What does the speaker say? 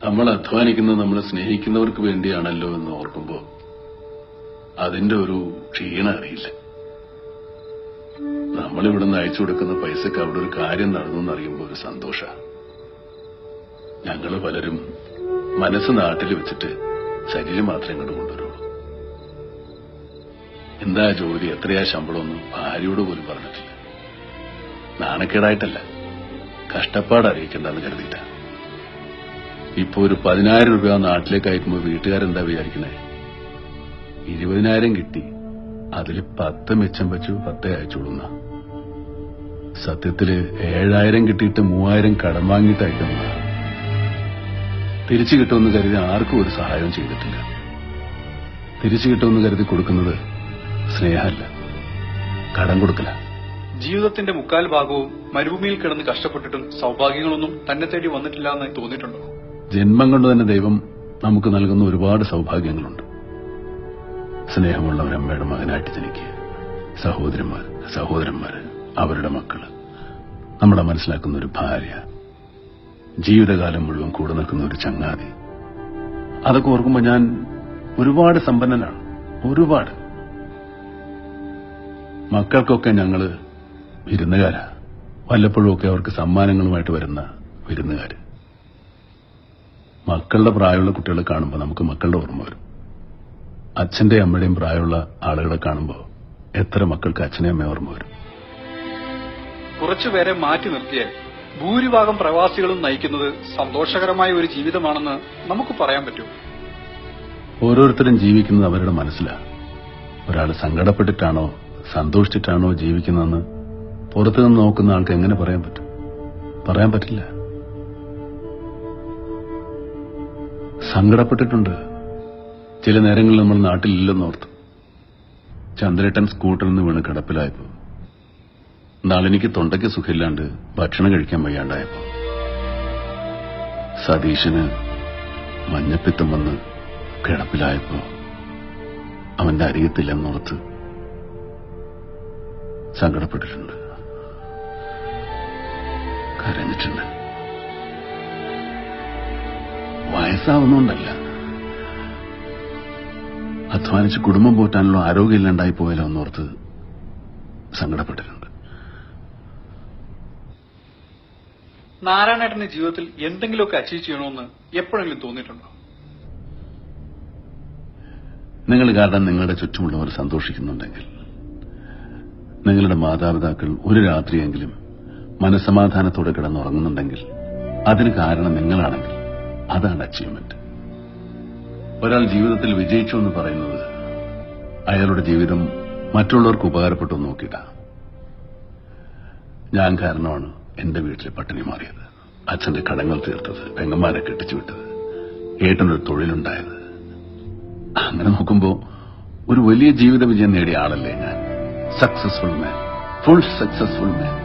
നമ്മൾ അധ്വാനിക്കുന്നത് നമ്മളെ സ്നേഹിക്കുന്നവർക്ക് വേണ്ടിയാണല്ലോ എന്ന് ഓർക്കുമ്പോൾ അതിന്റെ ഒരു ക്ഷീണം അറിയില്ല. നമ്മളിവിടുന്ന് അയച്ചു കൊടുക്കുന്ന പൈസക്ക് അവിടെ ഒരു കാര്യം നടന്നു എന്നറിയുമ്പോൾ ഒരു സന്തോഷ. ഞങ്ങൾ പലരും മനസ്സ് നാട്ടിൽ വെച്ചിട്ട് ശരീരം മാത്രമേ ഇങ്ങോട്ട് കൊണ്ടുവരുള്ളൂ. എന്താ ജോലി, എത്രയാ ശമ്പളമൊന്നും ഭാര്യയോട് പോലും പറഞ്ഞിട്ടില്ല. നാണക്കേടായിട്ടല്ല, കഷ്ടപ്പാട് അറിയിക്കണ്ടെന്ന് കരുതിയിട്ട. ഇപ്പൊ ഒരു 10,000 രൂപ നാട്ടിലേക്ക് അയക്കുമ്പോൾ വീട്ടുകാരെന്താ വിചാരിക്കണേ? 20,000 കിട്ടി, അതിൽ 10 മിച്ചം വെച്ചു 10 അയച്ചോളുന്ന. സത്യത്തില് 7,000 കിട്ടിയിട്ട് 3,000 കടം വാങ്ങിയിട്ട് അയക്കുന്ന. തിരിച്ചു കിട്ടുമെന്ന് കരുതി ആർക്കും ഒരു സഹായവും ചെയ്തിട്ടില്ല. തിരിച്ചു കിട്ടുമെന്ന് കരുതി കൊടുക്കുന്നത് സ്നേഹമല്ല, കടം കൊടുക്കല. ജീവിതത്തിന്റെ 3/4 ഭാഗവും മരുഭൂമിയിൽ കിടന്ന് കഷ്ടപ്പെട്ടിട്ടും സൗഭാഗ്യങ്ങളൊന്നും തന്നെ തേടി വന്നിട്ടില്ല എന്ന് തോന്നിയിട്ടുണ്ടോ? ജന്മം കൊണ്ട് തന്നെ ദൈവം നമുക്ക് നൽകുന്ന ഒരുപാട് സൗഭാഗ്യങ്ങളുണ്ട്. സ്നേഹമുള്ള ഒരമ്മയുടെ മകനായിട്ട് ജനിക്കുക, സഹോദരന്മാര്, അവരുടെ മക്കള്, നമ്മളെ മനസ്സിലാക്കുന്ന ഒരു ഭാര്യ, ജീവിതകാലം മുഴുവൻ കൂടെ നിൽക്കുന്ന ഒരു ചങ്ങാതി. അതൊക്കെ ഓർക്കുമ്പോൾ ഞാൻ ഒരുപാട് സമ്പന്നനാണ്. ഒരുപാട്. മക്കൾക്കൊക്കെ ഞങ്ങള് വിരുന്നുകാരാ. വല്ലപ്പോഴുമൊക്കെ അവർക്ക് സമ്മാനങ്ങളുമായിട്ട് വരുന്ന വിരുന്നുകാര്. മക്കളുടെ പ്രായമുള്ള കുട്ടികളെ കാണുമ്പോൾ നമുക്ക് മക്കളുടെ ഓർമ്മ വരും. അച്ഛന്റെയും അമ്മയുടെയും പ്രായമുള്ള ആളുകളെ കാണുമ്പോൾ എത്ര മക്കൾക്ക് അച്ഛനെയും അമ്മയും ഓർമ്മ വരും. കുറച്ചുപേരെ മാറ്റി നിർത്തിയാൽ ഭൂരിഭാഗം പ്രവാസികളും നയിക്കുന്നത് സന്തോഷകരമായ ഒരു ജീവിതമാണെന്ന് നമുക്ക് പറയാൻ പറ്റുമോ? ഓരോരുത്തരും ജീവിക്കുന്നത് അവരുടെ മനസ്സിലാണ്. ഒരാൾ സങ്കടപ്പെട്ടിട്ടാണോ സന്തോഷിച്ചിട്ടാണോ ജീവിക്കുന്നതെന്ന് പുറത്തുനിന്ന് നോക്കുന്ന ആൾക്ക് എങ്ങനെ പറയാൻ പറ്റും? പറയാൻ പറ്റില്ല. സങ്കടപ്പെട്ടിട്ടുണ്ട്. ചില നേരങ്ങളിൽ നമ്മൾ നാട്ടിലില്ലെന്നോർത്തു. ചന്ദ്രേട്ടൻ സ്കൂട്ടറിൽ നിന്ന് വീണ് കിടപ്പിലായപ്പോ, നാളെനിക്ക് തൊണ്ടയ്ക്ക് സുഖമില്ലാണ്ട് ഭക്ഷണം കഴിക്കാൻ വയ്യാണ്ടായപ്പോ, സതീശന് മഞ്ഞപ്പിത്തം വന്ന് കിടപ്പിലായപ്പോ അവന്റെ അരികത്തില്ലെന്നോർത്ത് സങ്കടപ്പെട്ടിട്ടുണ്ട്, കരഞ്ഞിട്ടുണ്ട്. വയസ്സാവുന്നുണ്ടല്ല, അധ്വാനിച്ച് കുടുംബം പോറ്റാനുള്ള ആരോഗ്യമില്ലാണ്ടായി പോയാലോ എന്നോർത്ത് സങ്കടപ്പെട്ടിട്ടുണ്ട്. നാരായണേട്ടന്റെ ജീവിതത്തിൽ എന്തെങ്കിലുമൊക്കെ അച്ചീവ് ചെയ്യണമെന്ന് എപ്പോഴെങ്കിലും തോന്നിയിട്ടുണ്ടോ? നിങ്ങൾ കാരണം നിങ്ങളുടെ ചുറ്റുമുള്ളവർ സന്തോഷിക്കുന്നുണ്ടെങ്കിൽ, നിങ്ങളുടെ മാതാപിതാക്കൾ ഒരു രാത്രിയെങ്കിലും മനസ്സമാധാനത്തോടെ കിടന്നുറങ്ങുന്നുണ്ടെങ്കിൽ, അതിന് കാരണം നിങ്ങളാണെങ്കിൽ അതാണ് അച്ചീവ്മെന്റ്. ഒരാൾ ജീവിതത്തിൽ വിജയിച്ചു എന്ന് പറയുന്നത് അയാളുടെ ജീവിതം മറ്റുള്ളവർക്ക് ഉപകാരപ്പെട്ടു നോക്കിയിട്ടാ. ഞാൻ കാരണമാണ് എന്റെ വീട്ടിലെ പട്ടിണി മാറിയത്, അച്ഛന്റെ കടങ്ങൾ തീർത്തത്, പെങ്ങന്മാരെ കെട്ടിച്ചു വിട്ടത്, ഏട്ടനൊരു തൊഴിലുണ്ടായത്. അങ്ങനെ നോക്കുമ്പോ ഒരു വലിയ ജീവിത വിജയം നേടിയ ആളല്ലേ ഞാൻ. സക്സസ്ഫുൾ മാൻ, ഫുൾ സക്സസ്ഫുൾ മാൻ.